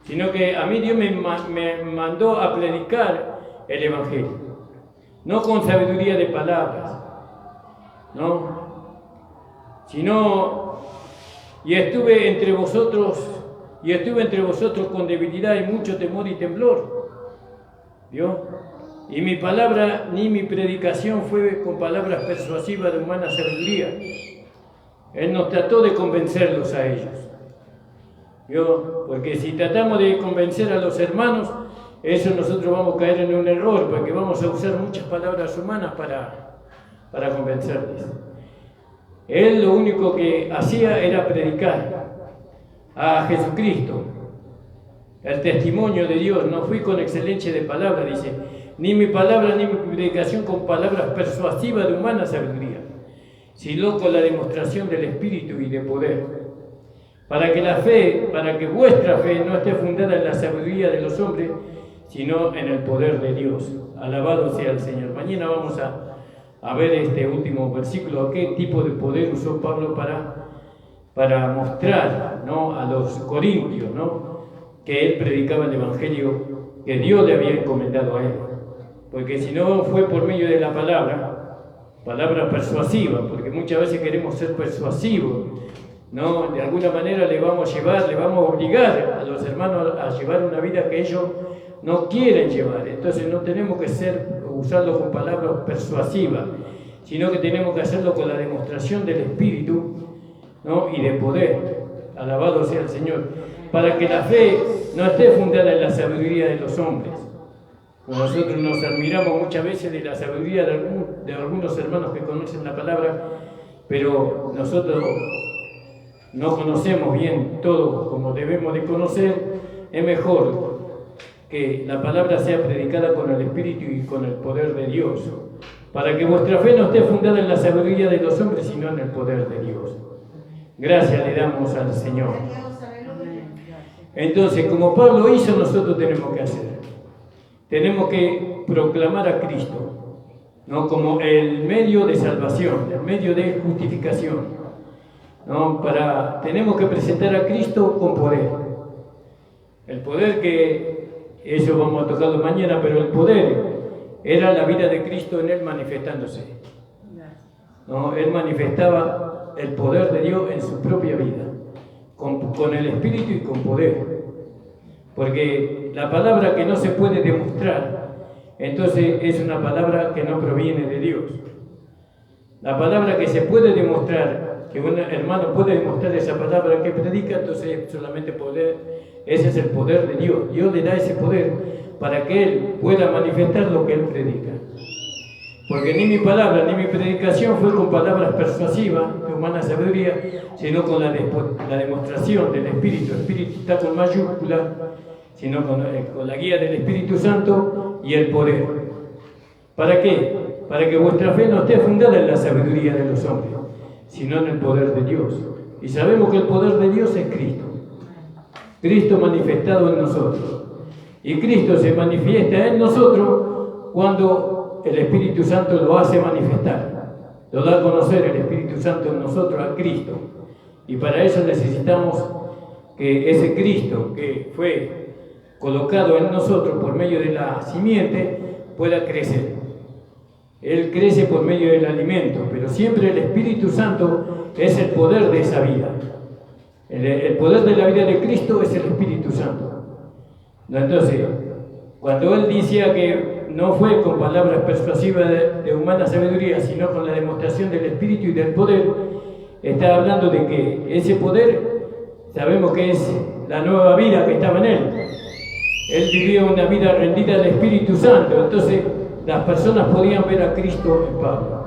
Sino que a mí Dios me mandó a predicar el Evangelio, no con sabiduría de palabras, ¿no? Sino, y estuve entre vosotros con debilidad y mucho temor y temblor, ¿vio? Y mi palabra ni mi predicación fue con palabras persuasivas de humana sabiduría. Él nos trató de convencerlos a ellos. ¿Vio? Porque si tratamos de convencer a los hermanos, eso nosotros vamos a caer en un error, porque vamos a usar muchas palabras humanas para convencerles. Él lo único que hacía era predicar a Jesucristo, el testimonio de Dios. No fui con excelencia de palabra, dice, ni mi palabra ni mi predicación con palabras persuasivas de humana sabiduría, sino con la demostración del Espíritu y de poder. Para que vuestra fe no esté fundada en la sabiduría de los hombres, sino en el poder de Dios. Alabado sea el Señor. Mañana vamos a ver este último versículo, qué tipo de poder usó Pablo para mostrar, ¿no?, a los corintios, ¿no?, que él predicaba el Evangelio que Dios le había encomendado a él. Porque si no fue por medio de la palabra persuasiva, porque muchas veces queremos ser persuasivos, ¿no? De alguna manera le vamos a obligar a los hermanos a llevar una vida que ellos no quieren llevar. Entonces no tenemos que usarlo con palabras persuasivas, sino que tenemos que hacerlo con la demostración del Espíritu, ¿no? Y de poder. Alabado sea el Señor. Para que la fe no esté fundada en la sabiduría de los hombres. Nosotros nos admiramos muchas veces de la sabiduría de algunos hermanos que conocen la palabra, pero nosotros no conocemos bien todo como debemos de conocer. Es mejor que la palabra sea predicada con el Espíritu y con el poder de Dios, para que vuestra fe no esté fundada en la sabiduría de los hombres, sino en el poder de Dios. Gracias le damos al Señor. Entonces, como Pablo hizo, nosotros tenemos que hacer. Tenemos que proclamar a Cristo, ¿no? Como el medio de salvación, el medio de justificación, ¿no? Tenemos que presentar a Cristo con poder. El poder que, eso vamos a tocarlo mañana, pero el poder era la vida de Cristo en Él manifestándose, ¿no? Él manifestaba el poder de Dios en su propia vida, con el Espíritu y con poder. Porque la palabra que no se puede demostrar, entonces es una palabra que no proviene de Dios. La palabra que se puede demostrar, que un hermano puede demostrar esa palabra que predica, entonces solamente poder, ese es el poder de Dios. Dios le da ese poder para que Él pueda manifestar lo que Él predica. Porque ni mi palabra ni mi predicación fue con palabras persuasivas de humana sabiduría, sino con la demostración del Espíritu. El Espíritu está con mayúscula, sino con la guía del Espíritu Santo y el poder. ¿Para qué? Para que vuestra fe no esté fundada en la sabiduría de los hombres, sino en el poder de Dios. Y sabemos que el poder de Dios es Cristo. Cristo manifestado en nosotros. Y Cristo se manifiesta en nosotros cuando el Espíritu Santo lo hace manifestar. Lo da a conocer el Espíritu Santo en nosotros a Cristo. Y para eso necesitamos que ese Cristo que fue colocado en nosotros por medio de la simiente pueda crecer. Él crece por medio del alimento, pero siempre el Espíritu Santo es el poder de esa vida. El poder de la vida de Cristo es el Espíritu Santo. Entonces, cuando Él decía que no fue con palabras persuasivas de humana sabiduría, sino con la demostración del Espíritu y del poder, está hablando de que ese poder, sabemos que es la nueva vida que estaba en Él. Él vivía una vida rendida al Espíritu Santo, entonces las personas podían ver a Cristo en Pablo.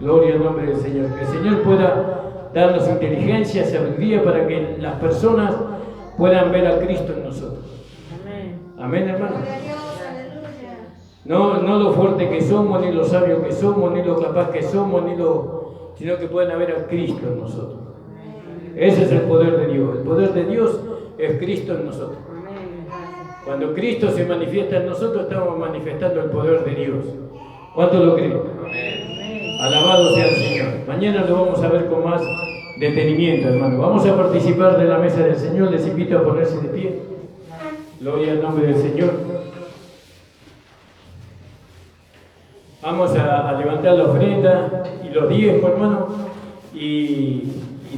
Gloria al nombre del Señor. Que el Señor pueda darnos inteligencia, sabiduría para que las personas puedan ver a Cristo en nosotros. Amén, hermano. No lo fuerte que somos, ni lo sabio que somos, ni lo capaz que somos, sino que puedan ver a Cristo en nosotros. Ese es el poder de Dios. El poder de Dios es Cristo en nosotros. Cuando Cristo se manifiesta en nosotros, estamos manifestando el poder de Dios. ¿Cuánto lo creen? Alabado sea el Señor. Mañana lo vamos a ver con más detenimiento, hermano. Vamos a participar de la mesa del Señor. Les invito a ponerse de pie. Gloria al nombre del Señor. Vamos a levantar la ofrenda y los diezmos, hermano, y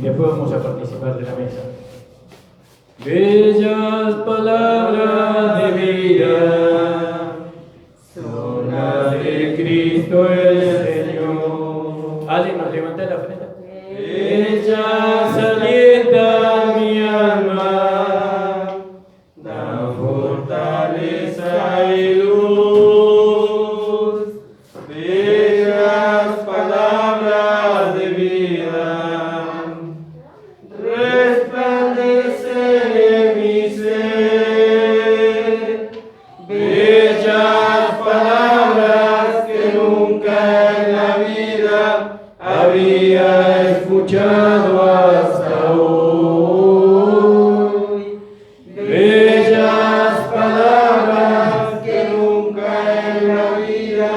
después vamos a participar de la mesa. Bellas palabras de vida son las de Cristo el Señor. Ale, nos levanta la ofrenda. Ellas alientan mi alma, dan fortaleza y luz. Bellas palabras de vida resplandecen en mi ser. Bellas palabras que nunca en la vida había escuchado hasta hoy. Bellas palabras que nunca en la vida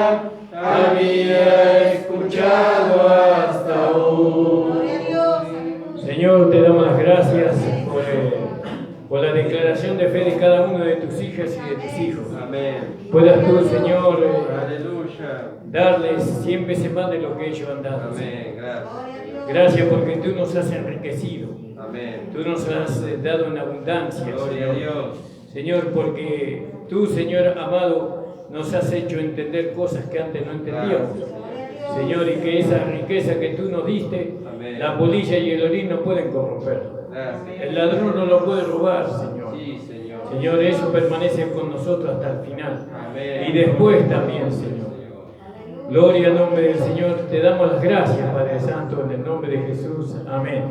había escuchado hasta hoy. Señor, te damos las gracias por la declaración de fe de cada uno de tus hijas y de tus hijos. Amén. Puedas tú, Señor, darles 100 veces más de lo que ellos han dado. Amén. Gracias porque tú nos has enriquecido. Amén. Tú nos has dado en abundancia. Gloria a Dios. Señor, porque tú, Señor amado, nos has hecho entender cosas que antes no entendíamos. Señor, y que esa riqueza que tú nos diste, Amén. la polilla y el orín no pueden corromper. Gracias. El ladrón no lo puede robar, Señor. Sí, Señor. Señor, eso permanece con nosotros hasta el final. Amén. Y después también, Señor. Gloria al nombre del Señor. Te damos las gracias, Padre Santo, en el nombre de Jesús. Amén.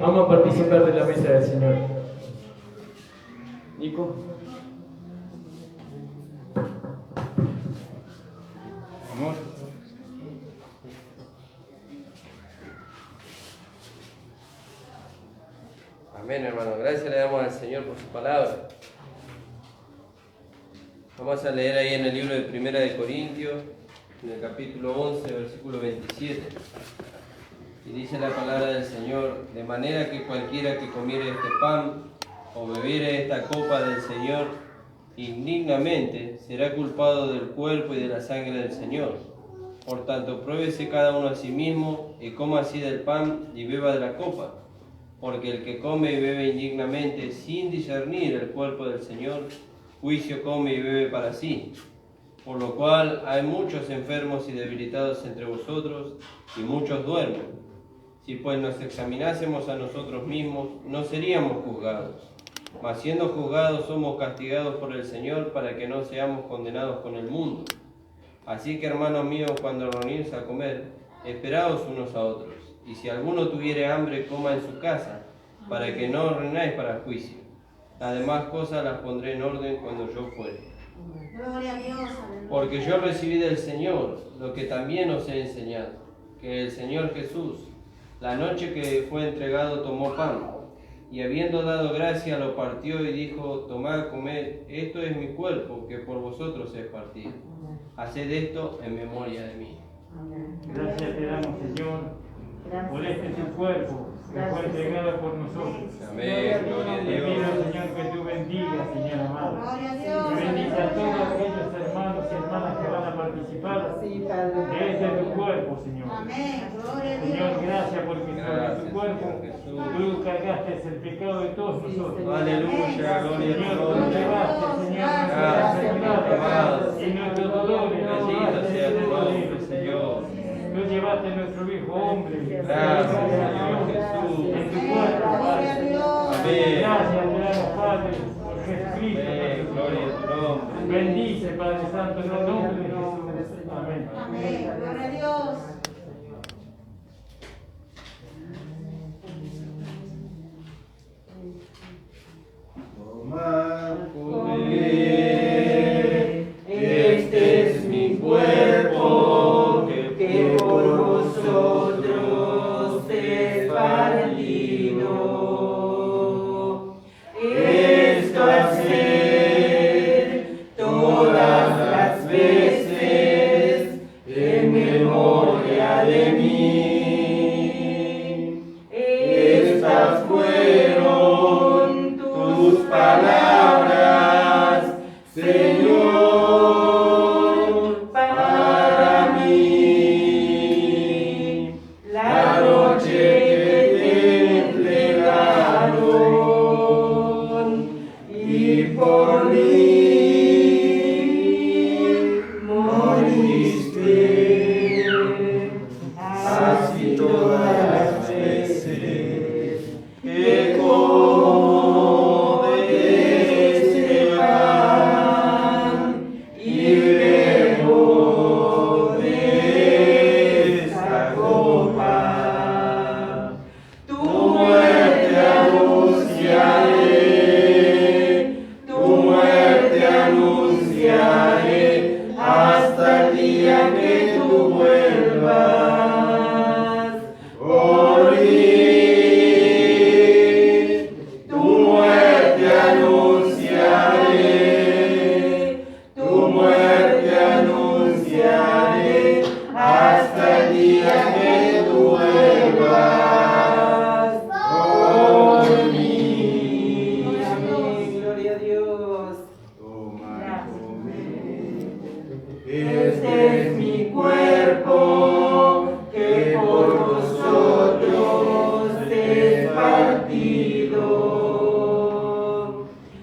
Vamos a participar de la mesa del Señor. Nico. Amor. Amén, hermano. Gracias le damos al Señor por su palabra. Vamos a leer ahí en el libro de Primera de Corintios, en el capítulo 11, versículo 27. Y dice la palabra del Señor: de manera que cualquiera que comiere este pan o bebiere esta copa del Señor indignamente será culpado del cuerpo y de la sangre del Señor. Por tanto, pruébese cada uno a sí mismo y coma así del pan y beba de la copa. Porque el que come y bebe indignamente sin discernir el cuerpo del Señor, juicio come y bebe para sí. Por lo cual hay muchos enfermos y debilitados entre vosotros, y muchos duermen. Si pues nos examinásemos a nosotros mismos, no seríamos juzgados. Mas siendo juzgados somos castigados por el Señor, para que no seamos condenados con el mundo. Así que, hermanos míos, cuando reunís a comer, esperaos unos a otros. Y si alguno tuviere hambre, coma en su casa, para que no reináis para juicio. Las demás cosas las pondré en orden cuando yo fuere. Gloria a Dios. Aleluya. Porque yo recibí del Señor lo que también os he enseñado, que el Señor Jesús, la noche que fue entregado, tomó pan, y habiendo dado gracia, lo partió y dijo: tomad, comed, esto es mi cuerpo, que por vosotros es partido. Haced esto en memoria de mí. Gracias te damos, Señor, por este tu cuerpo que fue entregado por nosotros. Amén, gloria a Te pido, Dios. Señor, que tú bendigas, Señor amado. Gloria a Dios. Y bendice a todos aquellos hermanos y hermanas que van a participar Sí, Padre. de este tu cuerpo, Señor. Amén. Gloria a Señor, Dios. gracias porque sobre Gracias, tu cuerpo Señor Jesús. tú cargaste el pecado de todos nosotros. Aleluya, gloria Señor, a tú Dios. llevaste, Señor, Gracias, nuestras amado. enfermedades y nuestros dolores. Bendito sea tu nombre, Señor. Señor. Tú llevaste a nuestro viejo hombre. Gracias, Señor Jesús. En tu cuerpo, Gloria a Padre. Dios. Amén. Gracias te damos, Padre, por Jesucristo. Amén, gloria a tu nombre. Bendice, Padre Santo, en el nombre de Jesús. Amén. Amén. Gloria a Dios. Tomad, Comed, este es mi cuerpo, que por vosotros es partido. Esto haced todas las veces en memoria de mí. Estas fueron tus palabras, Señor, para mí. La noche que te entregaron y por mí moriste. Así todas las veces que como de este pan y bebo de esta copa, tu muerte anunciaré hasta el día que tú vuelvas. Morir, tu muerte anunciaré hasta el día que tú vuelvas por mí. Amén. Gloria a Dios. tomad, comed. Este es mi cuerpo, que por vosotros es partido.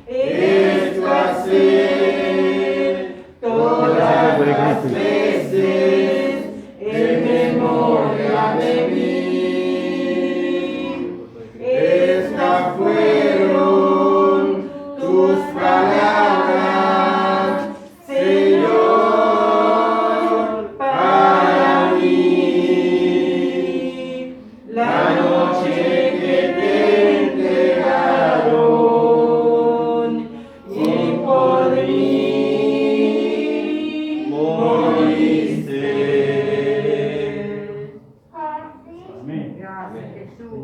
Esto haced todas las veces en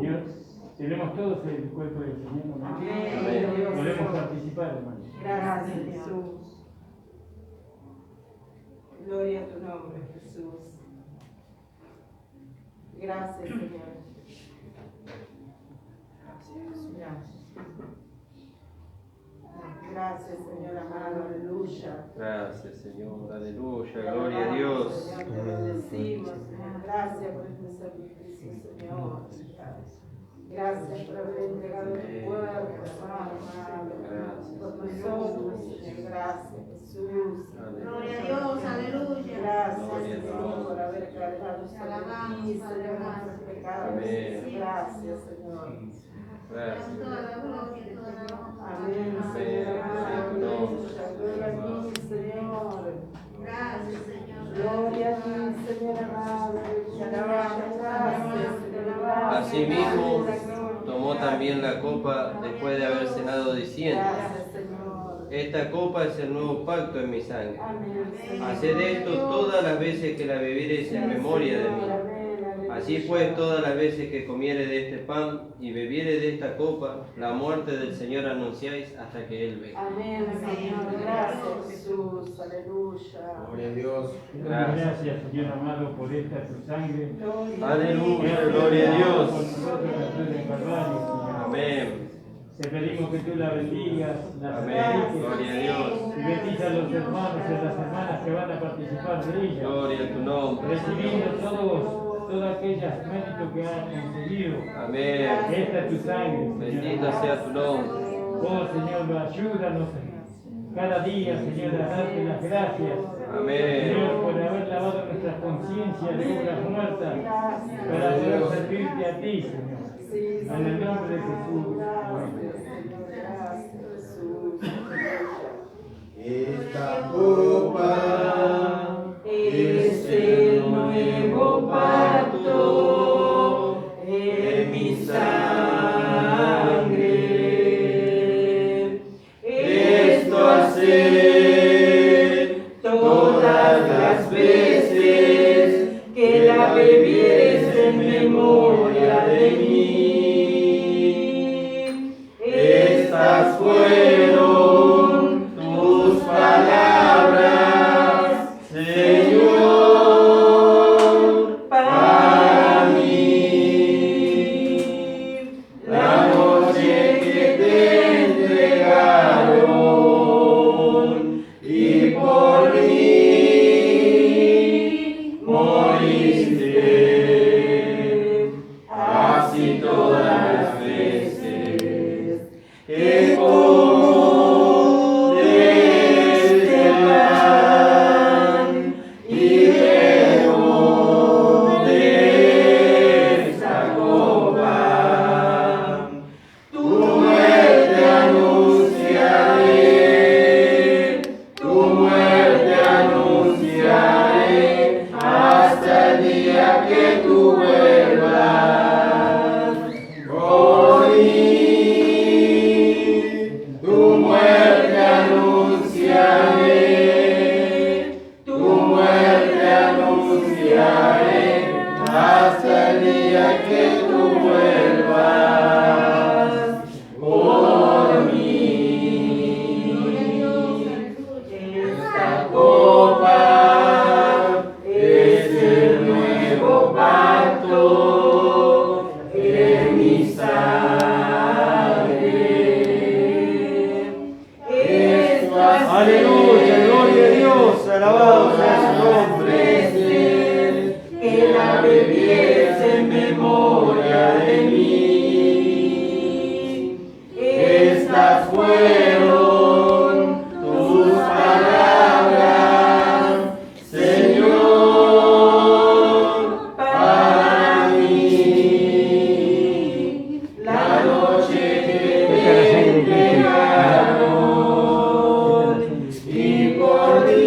Señor, tenemos todos el cuerpo del Señor. Amén. Podemos participar, hermano. Gracias, Jesús. Gloria a tu nombre, Jesús. Gracias, Señor. Gracias. Gracias, Señor amado, aleluya. Gracias, Señor, aleluya, gloria a Dios. Señor, te bendecimos, Señor. Gracias por este sacrificio, Señor. Gracias por haber entregado tu cuerpo, amado, por nosotros, Señor. Gracias, Jesús. Gloria a Dios, aleluya. Gracias, Señor, por haber cargado sobre ti, Señor, nuestros pecados. Amén. Gracias, Señor. Gracias. Toda la gloria, toda la honra. Amén, Señor amado. Gloria a ti, Señor. Gracias, Señor. Gloria a ti, Señor amado. Te alabamos, gracias, te alabamos. Asimismo, tomó también la copa después de haber cenado diciendo: Gracias, Señor. esta copa es el nuevo pacto en mi sangre. Amén, Señor. Haced esto todas las veces que la bebiereis en memoria de mí. Amén, aleluya. Así pues, todas las veces que comiere de este pan y bebiere de esta copa, la muerte del Señor anunciáis hasta que Él venga. Amén, Señor. Gracias, Jesús. Aleluya. Gloria a Dios. Gracias, Señor amado, por esta tu sangre. Aleluya, gloria a Dios. Por nosotros la cruz del Calvario, Señor. Amén. Te pedimos que tú la bendigas, la Amén. santifiques, Gloria a Dios. y bendiga a los hermanos y a las hermanas que van a participar de ella, Gloria a tu nombre. recibiendo todos aquellos méritos que han conseguido. Amén. Esta es tu sangre, Señor. Bendito sea tu nombre. Oh, Señor, ayúdanos cada día, Señor, a darte las gracias. Amén. Señor, por haber lavado nuestra conciencia de obras muertas para poder servirte a ti, Señor. En el nombre de Jesús. Amén. Gracias, Jesús. Esta copa Es el nuevo pacto en mi sangre. Esto hacer todas las veces que la bebieres en memoria de mí. Estas fueron tus palabras, Señor, para mí. La noche que te entregaron y por mí moriste. Así todas las veces que como de este pan y bebo de esta copa, tu muerte anunciaré, tu muerte anunciaré hasta el día que tú vuelvas por mí. Tu muerte anunciaré, tu muerte anunciaré hasta el día que tú vuelvas por mí. Esta copa es el nuevo pacto en mi sangre. Esto hacer Aleluya, gloria a Dios, alabado sea su nombre. que la bebieres en memoria de mí. Estas fueron tus palabras, Señor, para mí. La noche que te entregaron y por mí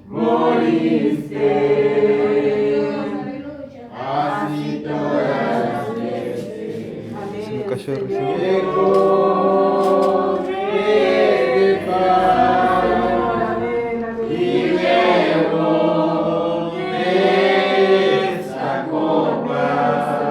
moriste. Así todas las veces. Amén. Señor. Que come de pan y bebo de esa copa.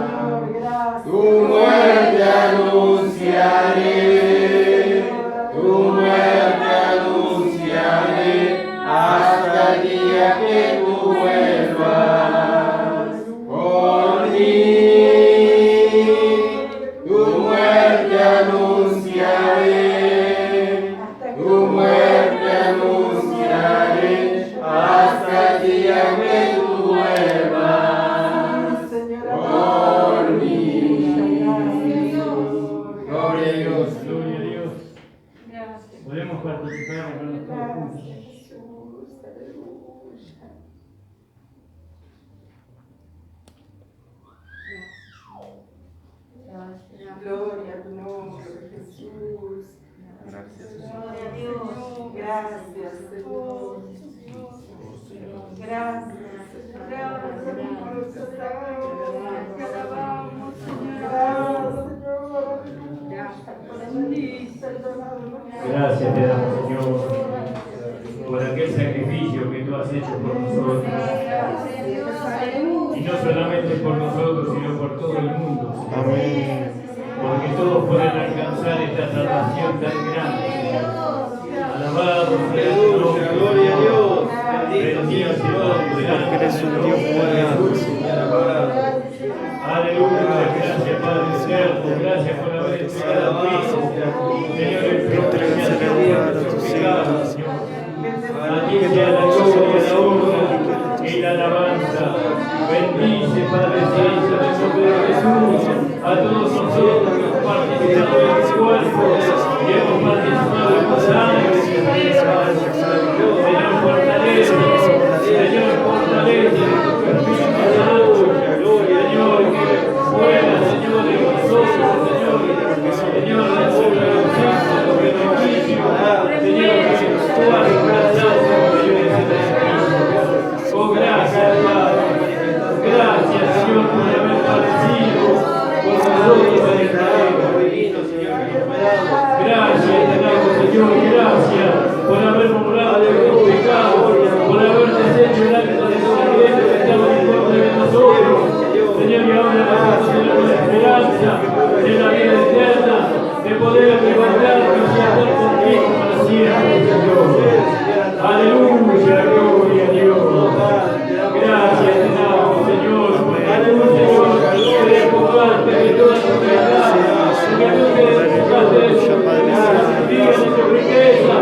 glorificamos todos juntos. Gracias, Jesús. Aleluya. Gloria a tu nombre, Jesús. Gracias. Gloria a Dios. Gracias, Señor. Gracias. Gracias. Te alabamos, Señor. Gracias te damos, Señor, por aquel sacrificio que tú has hecho por nosotros. Y no solamente por nosotros, sino por todo el mundo. Amén. Porque todos pueden alcanzar esta salvación tan grande. Alabado sea tu nombre. Gloria a Dios. Bendito sea tu nombre. Porque eres un Dios bueno. Aleluya. Gracias, Padre Eterno. Gracias por haber entregado a Cristo. Señor, el propiciación de nuestros pecados, Señor. A ti sea la gloria, la honra y la alabanza. Bendice, Padre Santo, en el nombre de Jesús, a todos nosotros que hemos participado en tu cuerpo y hemos participado en tu sangre. Señor, fortalece, Señor, fortalece tu Espíritu Santo. Señor, que fuera, Señor, de nosotros, Señor, Señor, de su presencia, de tu beneficio, Señor, que tú has abrazado, Señor, oh, gracias, Padre. Gracias, Señor, por haber padecido por nosotros en esta época. Gracias, te damos, Señor, gracias por haber borrado nuestros pecados, por haber deshecho el acta de sangre que estaba en contra de nosotros. Señor, y ahora nosotros tenemos la esperanza de la vida eterna, de poder levantarnos y estar contigo para siempre, Señor. Aleluya, gloria a Dios. Gracias te damos, Señor, porque tú, Señor, te despojaste de toda tu verdad, porque tú te despojaste de tu sabiduría, de tu riqueza,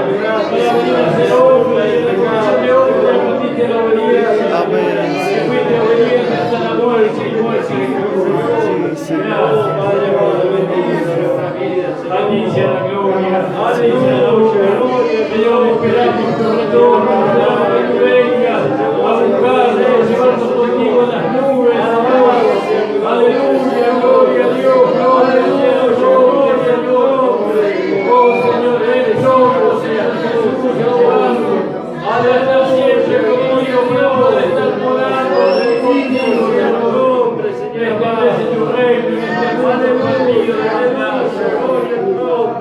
para venir a ser hombre, y en la condición de hombre aprendiste la obediencia, y fuiste obediente hasta la muerte y muerte de cruz. Gracias, Padre, por la bendición. A ti sea la gloria, a ti sea la honra. Señor, esperamos tu retorno, esperamos que tú vengas a buscarnos, llevarnos contigo en las nubes, Señor. Aleluya, gloria a Dios, gloria al cielo, gloria a Dios. Oh, Señor, eres hombre, sea Jesús, llevando a estar siempre conmigo, pronto de estar morando contigo, Señor. Establece tu reino en este mundo perdido de verdad, Señor.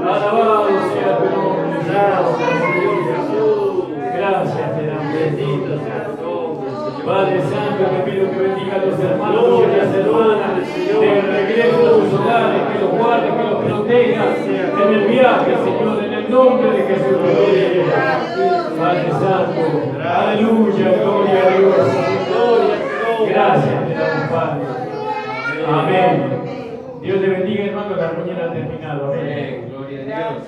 Alabado sea tu nombre, gracias, Señor Jesús. Gracias, te damos, bendito sea tu nombre, Señor. Padre Santo, te pido que bendiga a los hermanos y a las hermanas, que regresen a sus hogares, que los guarde, que los proteja en el viaje, Señor, en el nombre de Jesús. Padre Santo, aleluya, gloria a Dios. Gracias, te damos, Padre. Amén. Dios te bendiga, hermano, la reunión ha terminado. Amén. Gloria a Dios.